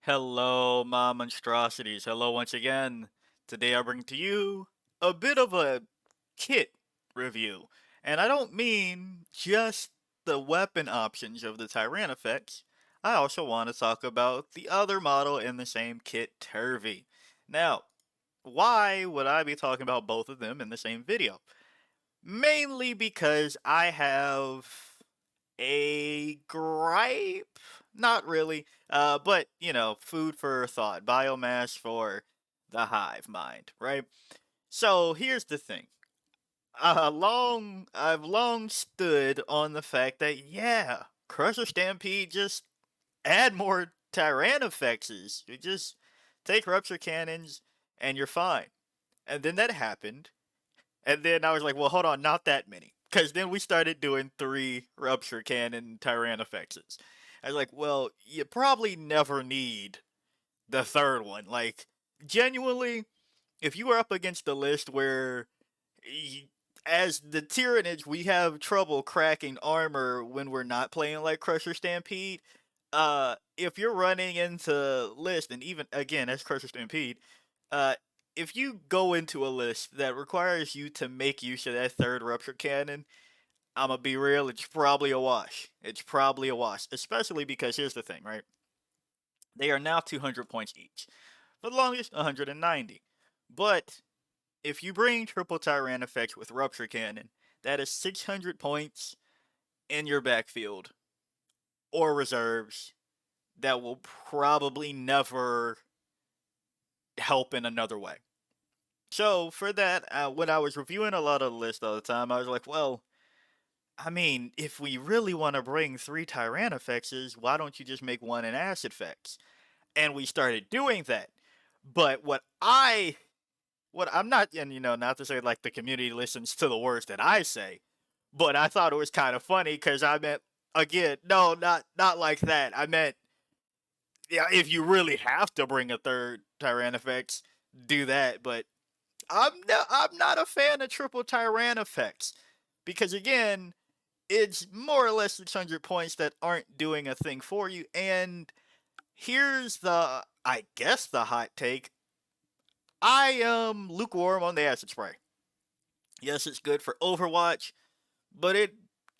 Hello, my monstrosities. Hello once again. Today I bring to you a bit of a kit review. And I don't mean just the weapon options of the Tyrannofex. I also want to talk about the other model in the same kit, Tervi. Now, why would I be talking about both of them in the same video? Mainly because I have a gripe? Not really. But food for thought, biomass for the hive mind, right? So here's the thing. I've long stood on the fact that Crusher Stampede just add more Tyrannofexes. You just take rupture cannons and you're fine. And then that happened, and then I was like, well, hold on, not that many. Because then we started doing 3 Rupture Cannon Tyrannofexes. I was like, well, you probably never need the third one. Like, genuinely, if you were up against a list where, as the Tyranids, we have trouble cracking armor when we're not playing like Crusher Stampede, if you're running into list, and even, again, as Crusher Stampede, uh, if you go into a list that requires you to make use of that third rupture cannon, I'ma be real, it's probably a wash. It's probably a wash. Especially because here's the thing, right? They are now 200 points each. For the longest, 190. But if you bring triple Tyran effects with rupture cannon, that is 600 points in your backfield or reserves that will probably never help in another way. So for that, when I was reviewing a lot of the list all the time, I was like, well, I mean, if we really want to bring 3 Tyrannofexes, why don't you just make one an Acidfex? And we started doing that. But what I'm not, and not to say like the community listens to the words that I say, but I thought it was kind of funny because I meant, again, no, not like that. I meant, yeah, if you really have to bring a third Tyrannofex, do that. But I'm not a fan of triple Tyran effects because again, it's more or less 600 points that aren't doing a thing for you. And here's I guess the hot take. I am lukewarm on the acid spray. Yes, it's good for Overwatch, but it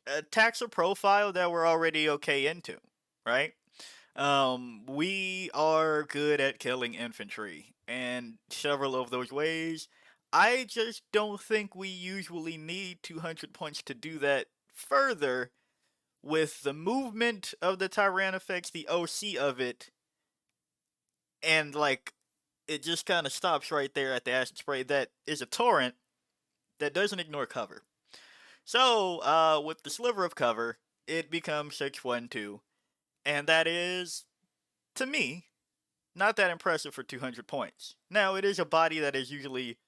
attacks a profile that we're already okay into, right? We are good at killing infantry, and several of those ways. I just don't think we usually need 200 points to do that further with the movement of the Tyrannofex, the OC of it, and like it just kind of stops right there at the acid spray that is a torrent that doesn't ignore cover. So, with the sliver of cover, it becomes 612, and that is, to me, not that impressive for 200 points. Now, it is a body that is usually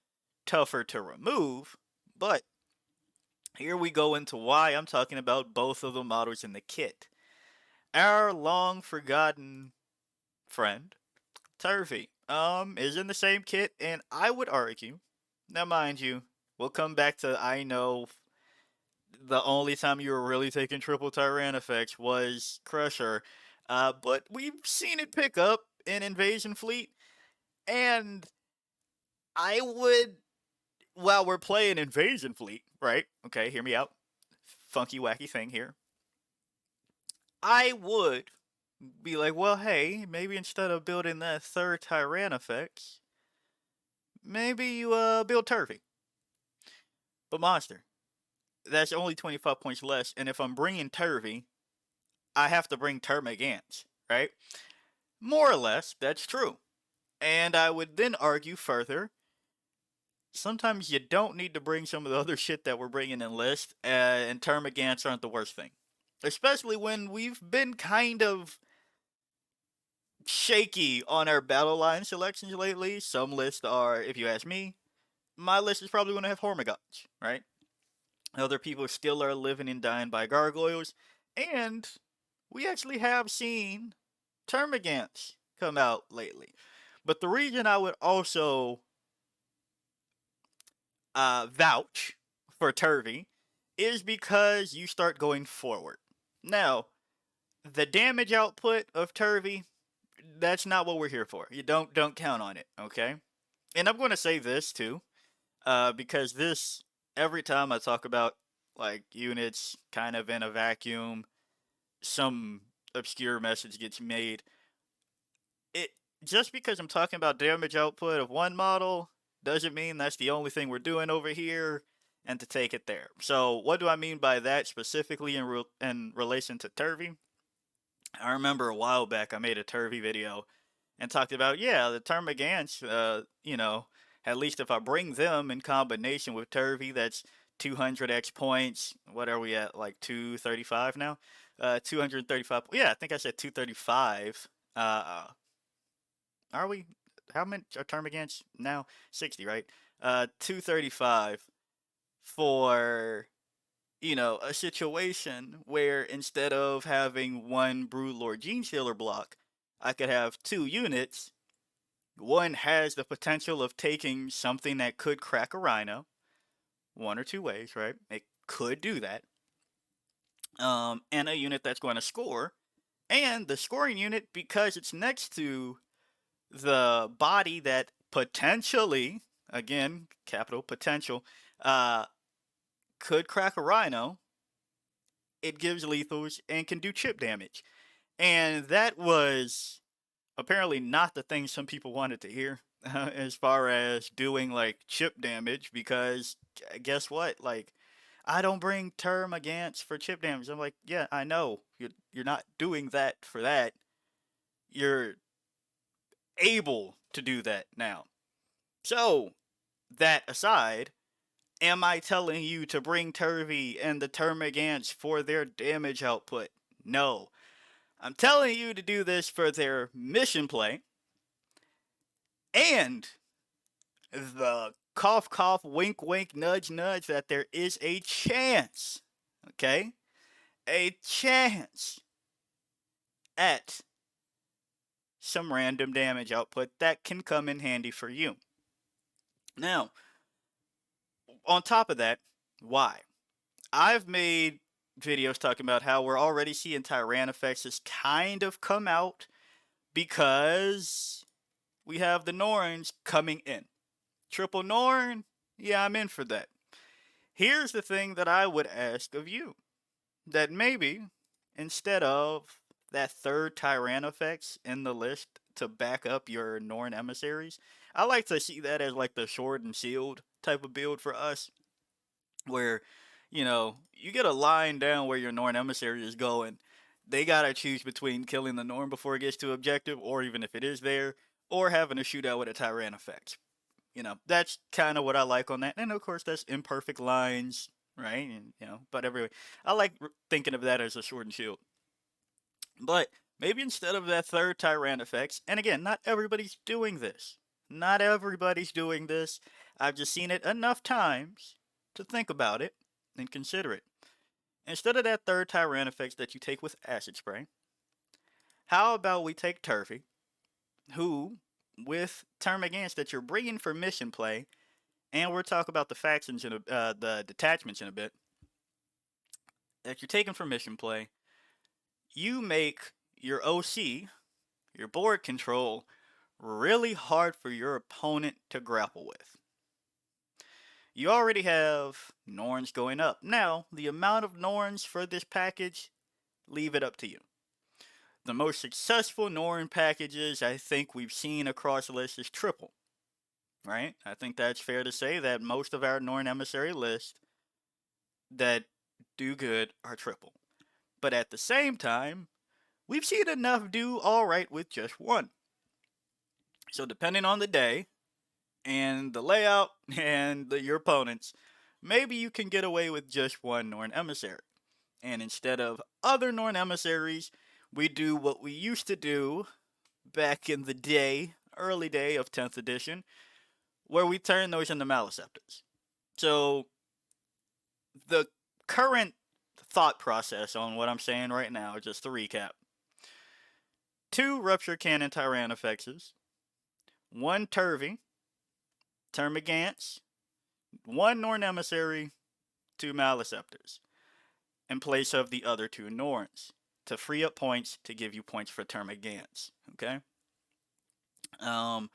tougher to remove, but here we go into why I'm talking about both of the models in the kit. Our long forgotten friend, Turvy, is in the same kit, and I would argue, now mind you, we'll come back to I know the only time you were really taking triple Tyrannofex was Crusher, but we've seen it pick up in Invasion Fleet, and I would, while we're playing Invasion Fleet, right? Okay, hear me out. Funky, wacky thing here. I would be like, well, hey, maybe instead of building that third Tyrannofex, maybe you build Turvy. But Monster, that's only 25 points less, and if I'm bringing Turvy, I have to bring Termagants, right? More or less, that's true. And I would then argue further, sometimes you don't need to bring some of the other shit that we're bringing in list, and Termagants aren't the worst thing. Especially when we've been kind of shaky on our battle line selections lately. Some lists are, if you ask me, my list is probably going to have Hormagaunts, right? Other people still are living and dying by gargoyles, and we actually have seen Termagants come out lately. But the reason I would also vouch for Turvy is because you start going forward. Now, the damage output of Turvy That's not what we're here for. You don't count on it, okay? And I'm going to say this too, because this every time I talk about like units kind of in a vacuum, some obscure message gets made. It just because I'm talking about damage output of one model doesn't mean that's the only thing we're doing over here, and to take it there. So what do I mean by that specifically in relation to Turvy? I remember a while back I made a Turvy video and talked about, yeah, the Termagants, at least if I bring them in combination with Turvy, that's 200x points. What are we at, like 235 now? 235. Yeah, I think I said 235. Are we? How many are Termagants now? 60, right? 235 for a situation where instead of having one Broodlord Gene Stealer block, I could have two units. One has the potential of taking something that could crack a Rhino, one or two ways, right? It could do that. And a unit that's going to score. And the scoring unit, because it's next to the body that potentially, again, capital potential, could crack a Rhino, it gives lethals and can do chip damage. And that was apparently not the thing some people wanted to hear as far as doing like chip damage, because guess what? Like, I don't bring Termagants for chip damage. I'm like, yeah, I know. You're not doing that for that. You're able to do that now. So, that aside, am I telling you to bring Turvy and the Termagants for their damage output? No. I'm telling you to do this for their mission play and the cough cough wink wink nudge nudge that there is a chance, okay? A chance at some random damage output that can come in handy for you. Now, on top of that, why? I've made videos talking about how we're already seeing Tyrannofexes kind of come out because we have the Norns coming in. Triple Norn? Yeah, I'm in for that. Here's the thing that I would ask of you. That maybe, instead of that third Tyrannofex in the list to back up your Norn emissaries, I like to see that as like the sword and shield type of build for us. Where, you get a line down where your Norn emissary is going. They gotta choose between killing the Norn before it gets to objective, or even if it is there, or having a shootout with a Tyrannofex. That's kind of what I like on that. And of course, that's imperfect lines, right? And but everyway, I like thinking of that as a sword and shield. But maybe instead of that third Tyrannofex, and again, not everybody's doing this. Not everybody's doing this. I've just seen it enough times to think about it and consider it. Instead of that third Tyrannofex that you take with Acid Spray, how about we take Turvy, who, with Termagants that you're bringing for mission play, and we'll talk about the factions the detachments in a bit, that you're taking for mission play, you make your OC, your board control, really hard for your opponent to grapple with. You already have Norns going up. Now, the amount of Norns for this package, leave it up to you. The most successful Norn packages I think we've seen across the list is triple. Right? I think that's fair to say that most of our Norn emissary list that do good are triple. But at the same time, we've seen enough do alright with just one. So depending on the day, and the layout, and your opponents, maybe you can get away with just one Norn emissary. And instead of other Norn emissaries, we do what we used to do back in the day, early day of 10th edition, where we turn those into Maleceptors. So, the current thought process on what I'm saying right now, just to recap. 2 Rupture Cannon Tyrannofexes, 1 Turvy, Termagants, 1 Norn Emissary, 2 Maleceptors, in place of the other 2 Norns, to free up points to give you points for Termagants, okay? Um,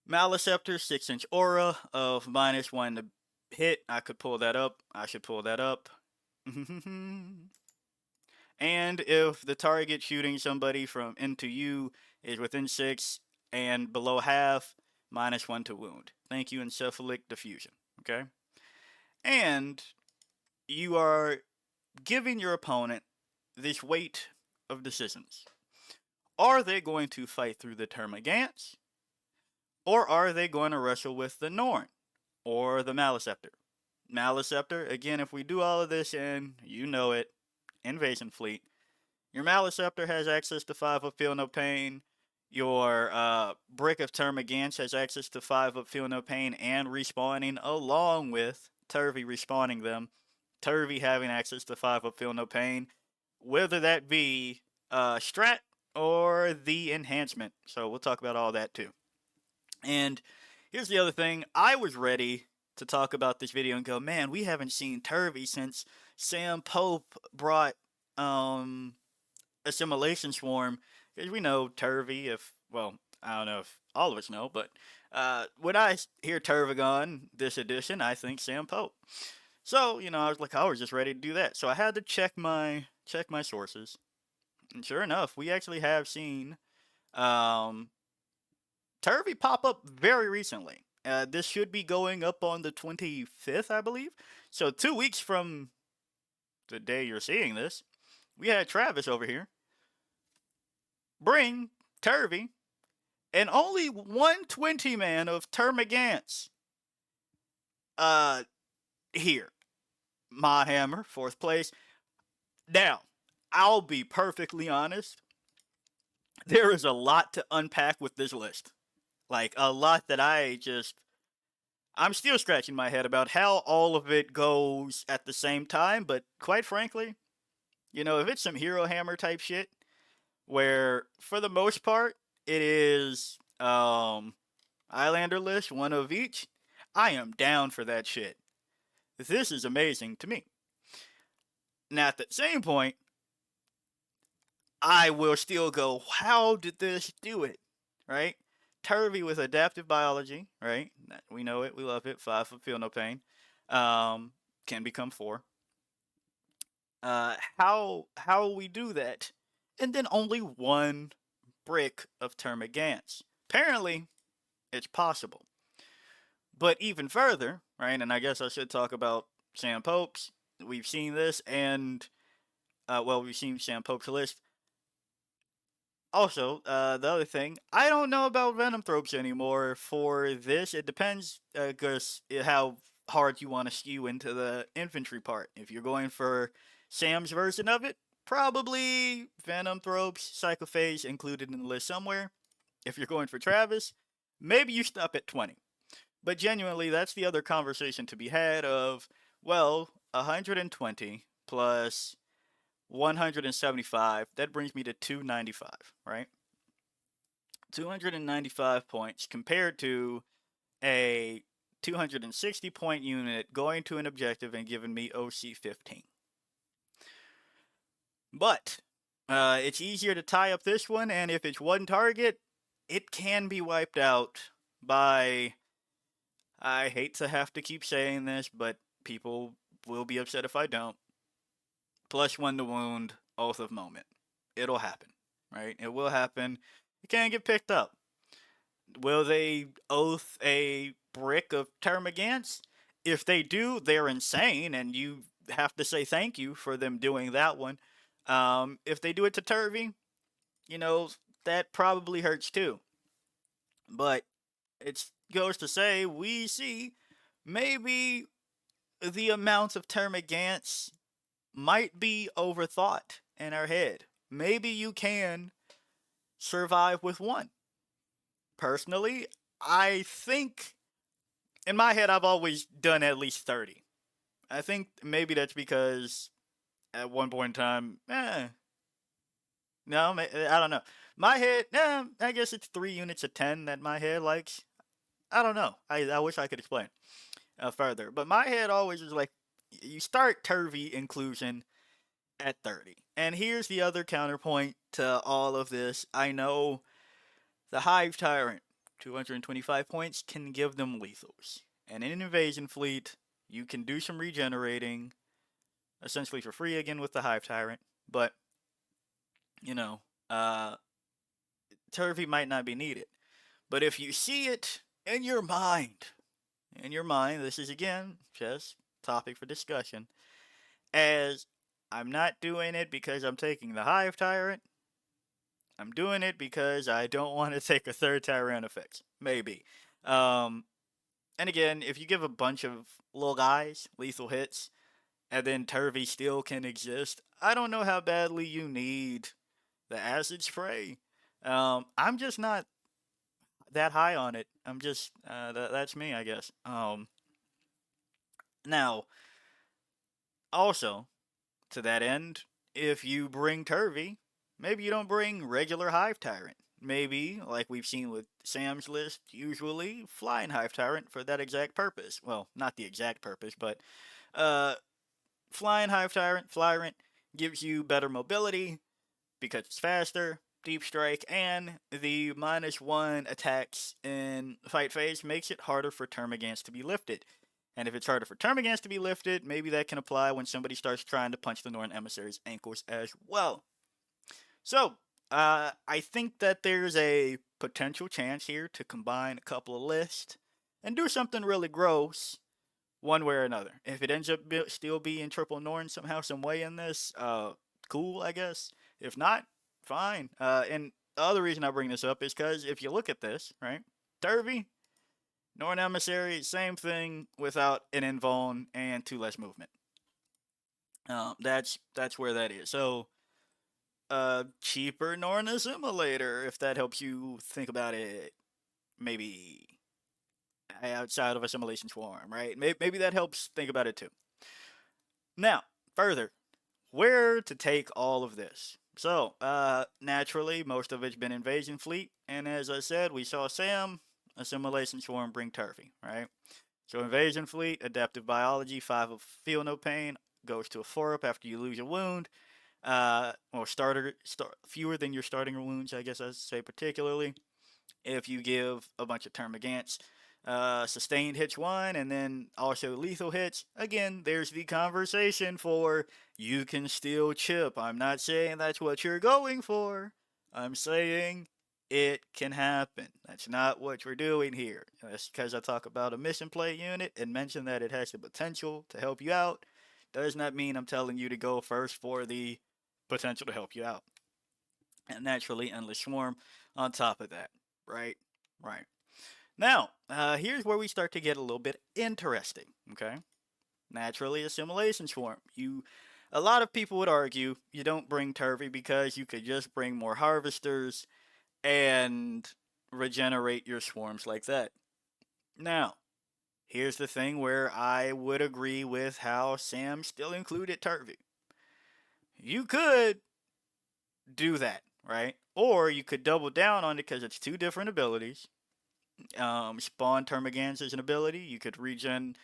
Maliceptor, 6-inch aura of -1 to hit. I could pull that up. I should pull that up. And if the target shooting somebody from into you is within 6 and below half, -1 to wound. Thank you, encephalic diffusion. Okay? And you are giving your opponent this weight of decisions. Are they going to fight through the Termagants? Or are they going to wrestle with the Norn? Or the Maliceptor? Maliceptor, again, if we do all of this in, you know it, Invasion Fleet, your Maliceptor has access to 5 of Feel No Pain. Your Brick of Termagants has access to 5 of Feel No Pain and respawning, along with Turvy respawning them. Turvy having access to 5 of Feel No Pain, whether that be Strat or the enhancement. So we'll talk about all that too. And here's the other thing. I was ready to talk about this video and go, man, we haven't seen Turvy since Sam Pope brought Assimilation Swarm. Because we know Turvy, well, I don't know if all of us know, but when I hear Tervigon this edition, I think Sam Pope. So, I was like, I was just ready to do that. So I had to check my sources. And sure enough, we actually have seen Turvy pop up very recently. This should be going up on the 25th, I believe. So 2 weeks from the day you're seeing this, we had Travis over here bring Turvy and only 120 man of Termagants here. My Hammer, 4th place. Now, I'll be perfectly honest. There is a lot to unpack with this list. Like, a lot that I'm still scratching my head about how all of it goes at the same time, but quite frankly, if it's some Hero Hammer type shit, where, for the most part, it is, Islander list, 1 of each, I am down for that shit. This is amazing to me. Now, at the same point, I will still go, how did this do it? Right? Turvy with adaptive biology, right? We know it, we love it. 5 of Feel No Pain. Can become 4. How we do that? And then only 1 brick of Termagants. Apparently, it's possible. But even further, right? And I guess I should talk about Sam Pope's. We've seen this, and we've seen Sam Pope's list. Also, the other thing, I don't know about Venomthropes anymore for this. It depends, because how hard you want to skew into the infantry part. If you're going for Sam's version of it, probably Venomthropes, Psychophage included in the list somewhere. If you're going for Travis, maybe you stop at 20. But genuinely, that's the other conversation to be had of, 120 plus 175, that brings me to 295, right? 295 points compared to a 260 point unit going to an objective and giving me OC 15. But it's easier to tie up this one, and if it's 1 target, it can be wiped out by, I hate to have to keep saying this, but people will be upset if I don't, +1 to wound, Oath of Moment. It'll happen, right? It will happen. It can't get picked up. Will they oath a brick of Termagants? If they do, they're insane, and you have to say thank you for them doing that one. If they do it to Turvy, that probably hurts too. But it goes to say, we see maybe the amount of Termagants might be overthought in our head. Maybe you can survive with 1. Personally, I think, in my head, I've always done at least 30. I think maybe that's because at one point in time, no, I don't know. My head, I guess it's 3 units of 10 that my head likes. I don't know. I wish I could explain further. But my head always is like, you start Turvy inclusion at 30. And here's the other counterpoint to all of this. I know The Hive Tyrant, 225 points, can give them lethals. And in an invasion fleet, you can do some regenerating, essentially for free again with the Hive Tyrant. But, you know, uh, Turvy might not be needed. But if you see it in your mind, this is again just topic for discussion, as I'm not doing it because I'm taking the Hive Tyrant. I'm doing it because I don't want to take a third Tyrannofex. Maybe. Um, and again, if you give a bunch of little guys lethal hits, and then Turvy still can exist, I don't know how badly you need the acid spray. I'm just not that high on it. I'm just that's me, I guess. Now, also to that end, if you bring Turvy, maybe you don't bring regular Hive Tyrant. Maybe, like we've seen with Sam's list, usually Flying Hive Tyrant for that exact purpose. Well, not the exact purpose, but uh, Flying Hive Tyrant, Flyrant, gives you better mobility because it's faster, deep strike, and the -1 attacks in fight phase makes it harder for Termagants to be lifted. And if it's harder for Termagants to be lifted, maybe that can apply when somebody starts trying to punch the Norn emissary's ankles as well. So, I think that there's a potential chance here to combine a couple of lists and do something really gross one way or another. If it ends up still being triple Norn somehow, some way in this, cool, I guess. If not, fine. And the other reason I bring this up is because if you look at this, right, Turvy, Norn Emissary, same thing without an invuln and 2 less movement. That's where that is. So, cheaper Norn Assimilator, if that helps you think about it, maybe outside of Assimilation Swarm, right? Maybe that helps think about it too. Now, further, where to take all of this? So, naturally, most of it's been Invasion Fleet, and as I said, we saw Sam, Assimilation Swarm bring Turvy, right? So, Invasion Fleet, Adaptive Biology, 5 of Feel No Pain, goes to a 4-up after you lose a wound. Or fewer than your starting wounds, I guess I'd say particularly. If you give a bunch of Termagants sustained hits 1 and then also lethal hits, again, there's the conversation for you can still chip. I'm not saying that's what you're going for. I'm saying it can happen. That's not what we're doing here. That's because I talk about a mission play unit and mention that it has the potential to help you out. Does not mean I'm telling you to go first for the potential to help you out. And naturally, Endless Swarm on top of that. Right? Right. Now, here's where we start to get a little bit interesting, okay? Naturally, Assimilation Swarm. A lot of people would argue you don't bring Turvy because you could just bring more Harvesters and regenerate your swarms like that. Now, here's the thing where I would agree with how Sam still included Turvy. You could do that, right? Or you could double down on it because it's 2 different abilities. Spawn Termagants is an ability. You could regen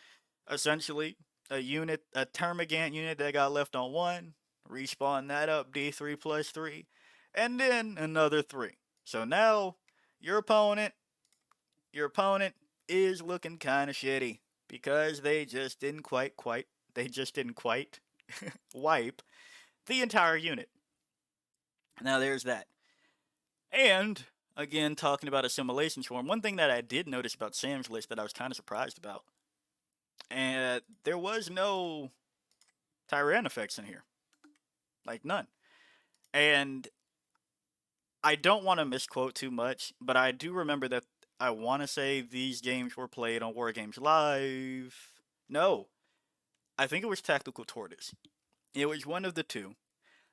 essentially a Termagant unit that got left on 1, respawn that up D3 plus 3, and then another 3. So now your opponent is looking kind of shitty because they just didn't quite wipe the entire unit. Now there's that. And again, talking about Assimilation Swarm, one thing that I did notice about Sam's list that I was kind of surprised about, and there was no Tyrannofexes in here. Like, none. And I don't want to misquote too much, but I do remember that I want to say these games were played on War Games Live. No, I think it was Tactical Tortoise. It was one of the two.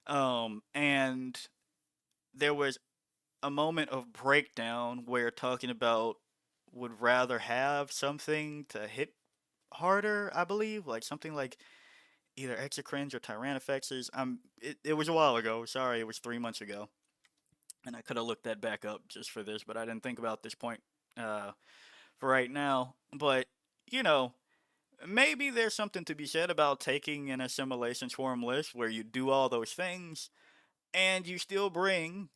And there was a moment of breakdown where talking about would rather have something to hit harder, I believe, like something like either Exocrines or Tyrannofexes. It was a while ago. Sorry, it was 3 months ago, and I could have looked that back up just for this, but I didn't think about this point for right now. But you know, maybe there's something to be said about taking an Assimilation Swarm list where you do all those things and you still bring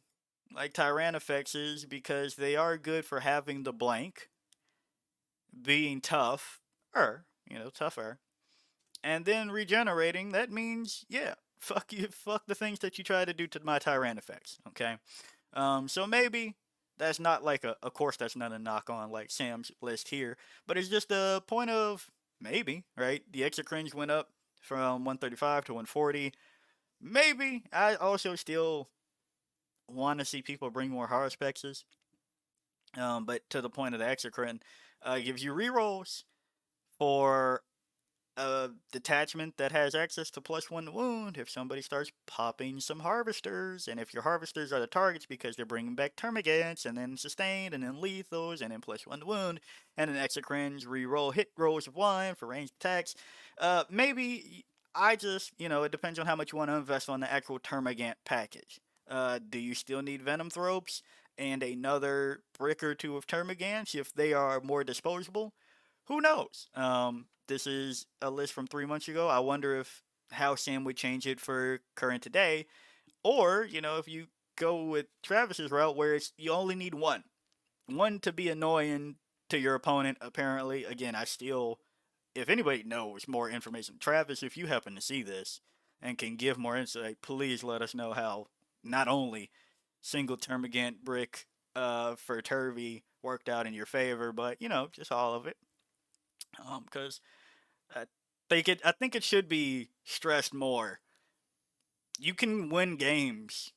like Tyrannofexes, because they are good for having the blank, being tougher, and then regenerating. That means, yeah, fuck you, fuck the things that you try to do to my Tyrannofex, okay? So maybe that's not like of course, that's not a knock on like Sam's list here, but it's just a point of maybe, right? The extra cringe went up from 135 to 140. Maybe I also still want to see people bring more horror spexes, but to the point of the exocrine, gives you rerolls for a detachment that has access to +1 to wound if somebody starts popping some harvesters, and if your harvesters are the targets because they're bringing back termagants, and then sustained, and then lethals, and then +1 to wound, and then exocrines reroll hit rolls of 1 for ranged attacks. Maybe I just, it depends on how much you want to invest on the actual termagant package. Do you still need venom thropes and another brick or two of termagants if they are more disposable? Who knows? This is a list from 3 months ago. I wonder if how Sam would change it for current today, or if you go with Travis's route where it's you only need one to be annoying to your opponent. Apparently, again, if anybody knows more information, Travis, if you happen to see this and can give more insight, please let us know how not only single termagant brick for Turvy worked out in your favor, but just all of it. Because I I think it should be stressed more. You can win games,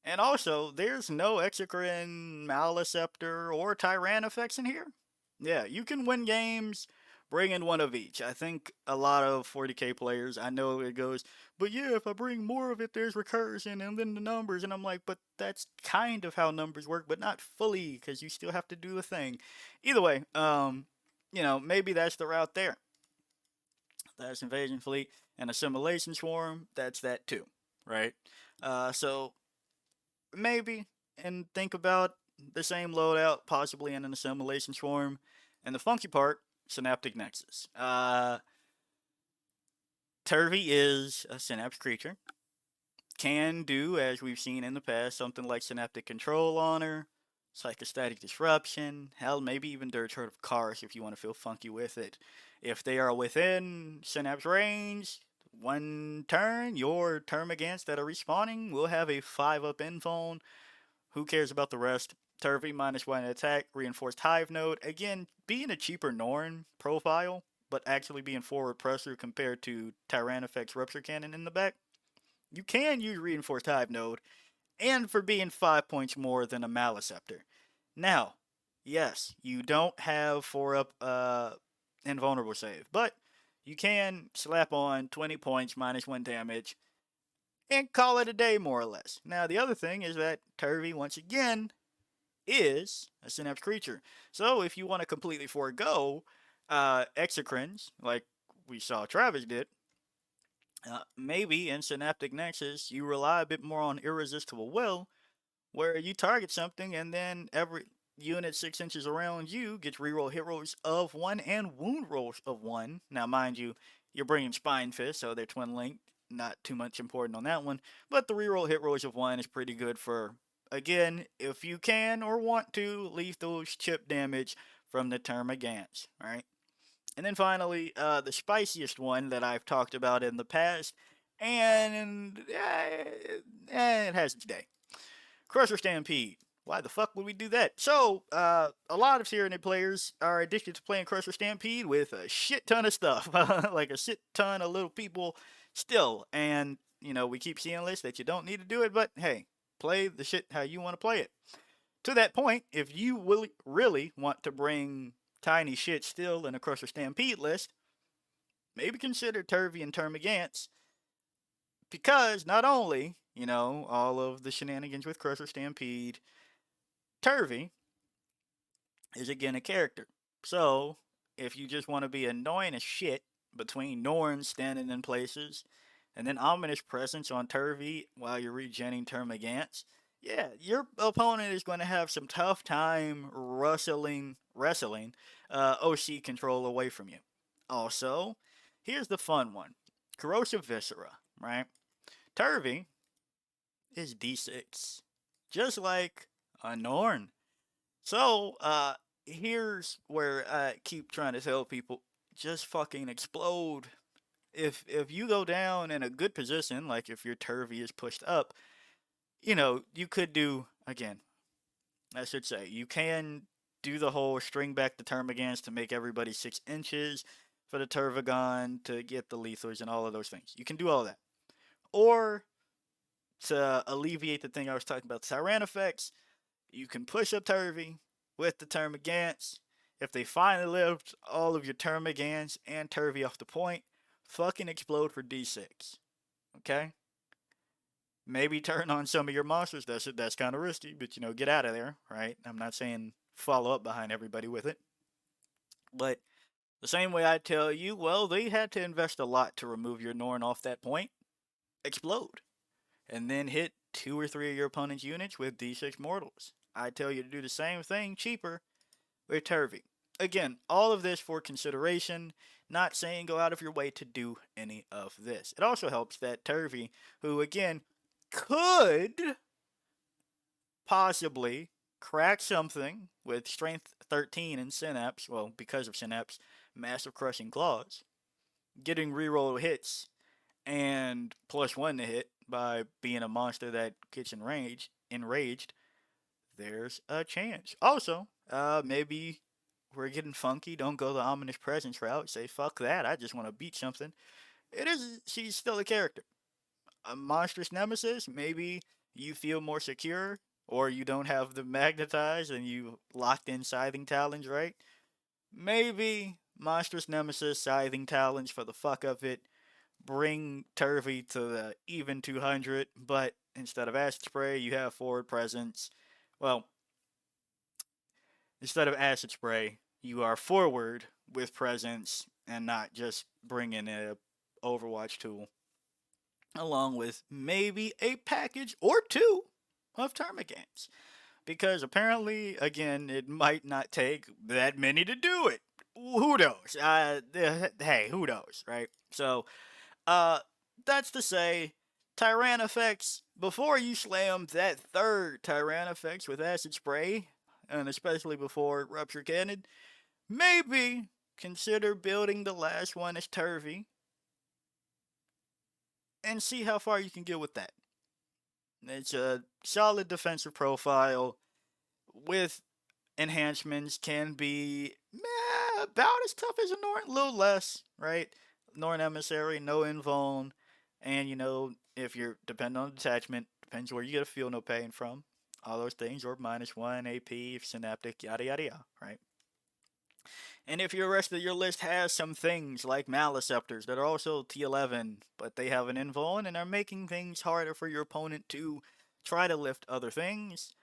and also there's no Exocrine, Maliceptor, or Tyrannofex in here. Yeah, you can win games. Bring in one of each. I think a lot of 40k players, I know it goes, but yeah, if I bring more of it, there's recursion and then the numbers. And I'm like, but that's kind of how numbers work, but not fully, because you still have to do the thing. Either way, maybe that's the route there. That's Invasion Fleet, and Assimilation Swarm, that's that too, right? So maybe, and think about the same loadout, possibly in an Assimilation Swarm. And the funky part, Synaptic Nexus. Turvy is a Synapse creature. Can do, as we've seen in the past, something like Synaptic Control on her, Psychostatic Disruption, hell, maybe even Dirge Herd of Cars if you want to feel funky with it. If they are within Synapse range, one turn, your termagants that are respawning will have a 5-up infone. Who cares about the rest? Turvy -1 attack, reinforced Hive Node. Again, being a cheaper Norn profile, but actually being forward pressure compared to Tyrannofex Rupture Cannon in the back, you can use reinforced Hive Node, and for being 5 points more than a Maliceptor. Now, yes, you don't have 4-up invulnerable save, but you can slap on 20 points -1 damage and call it a day, more or less. Now, the other thing is that Turvy, once again, is a Synapse creature. So if you want to completely forego Exocrines, like we saw Travis did, maybe in Synaptic Nexus you rely a bit more on Irresistible Will, where you target something and then every unit 6 inches around you gets reroll hit rolls of 1 and wound rolls of 1. Now, mind you, you're bringing Spine Fist, so they're twin linked. Not too much important on that one, but the reroll hit rolls of 1 is pretty good for, again, if you can or want to, lethal chip damage from the Termagants, alright? And then finally, the spiciest one that I've talked about in the past, and it has its day. Crusher Stampede. Why the fuck would we do that? So, a lot of Tyranid players are addicted to playing Crusher Stampede with a shit ton of stuff. Like a shit ton of little people still. And, we keep seeing lists that you don't need to do it, but hey, play the shit how you want to play it. To that point, if you really want to bring tiny shit still in a Crusher Stampede list, maybe consider Turvy and Termagants, because not only, all of the shenanigans with Crusher Stampede, Turvy is again a character. So, if you just want to be annoying as shit between Norns standing in places, and then Ominous Presence on Turvy while you're regenning Termagants, yeah, your opponent is going to have some tough time wrestling OC control away from you. Also, here's the fun one. Corrosive Viscera, right? Turvy is D6. just like a Norn. So, here's where I keep trying to tell people, just fucking explode. If you go down in a good position, like if your Turvy is pushed up, you could do, again, I should say, you can do the whole string back the Termagants to make everybody 6 inches for the Tervigon to get the Lethals and all of those things. You can do all that. Or to alleviate the thing I was talking about, Tyrannofex, you can push up Turvy with the Termagants. If they finally lift all of your Termagants and Turvy off the point, fucking explode for D6. Okay? Maybe turn on some of your monsters. That's kind of risky, but get out of there, right? I'm not saying follow up behind everybody with it. But the same way I tell you, well, they had to invest a lot to remove your Norn off that point. Explode. And then hit 2 or 3 of your opponent's units with D6 mortals. I tell you to do the same thing cheaper with Turvy. Again, all of this for consideration, not saying go out of your way to do any of this. It also helps that Turvy, who again could possibly crack something with strength 13 in Synapse, well, because of Synapse, massive crushing claws, getting reroll hits and +1 to hit by being a monster that gets enraged, there's a chance. Also, maybe we're getting funky, don't go the ominous presence route, say fuck that, I just want to beat something. She's still a character. A monstrous nemesis, maybe you feel more secure, or you don't have the magnetize and you locked in Scything Talons, right? Maybe monstrous nemesis, Scything Talons for the fuck of it, bring Turvy to the even 200, but instead of acid spray, you have forward presence. Well, instead of acid spray, you are forward with presence and not just bringing a Overwatch tool, along with maybe a package or two of Termagants. Because apparently, again, it might not take that many to do it. Who knows? Hey, who knows, right? So, that's to say, Tyrannofex, before you slam that third Tyrannofex with acid spray, and especially before Rupture Cannon, maybe consider building the last one as Turvy and see how far you can get with that. It's a solid defensive profile with enhancements, can be about as tough as a Norn, a little less, right? Norn Emissary, no invuln, and if you're depending on detachment, depends where you get a feel no pain from. All those things, or -1 AP, synaptic, yada yada yada, right? And if your rest of your list has some things like Maliceptors that are also T11, but they have an invuln and are making things harder for your opponent to try to lift other things,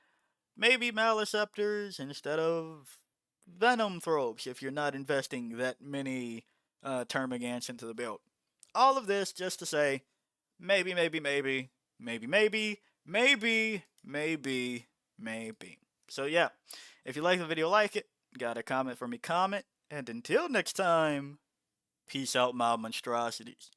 maybe Maliceptors instead of Venom Throbes if you're not investing that many Termagants into the build. All of this just to say, maybe, maybe, maybe, maybe, maybe, maybe, maybe, maybe. So yeah, if you like the video, like it. Got a comment for me, comment. And until next time, peace out, my monstrosities.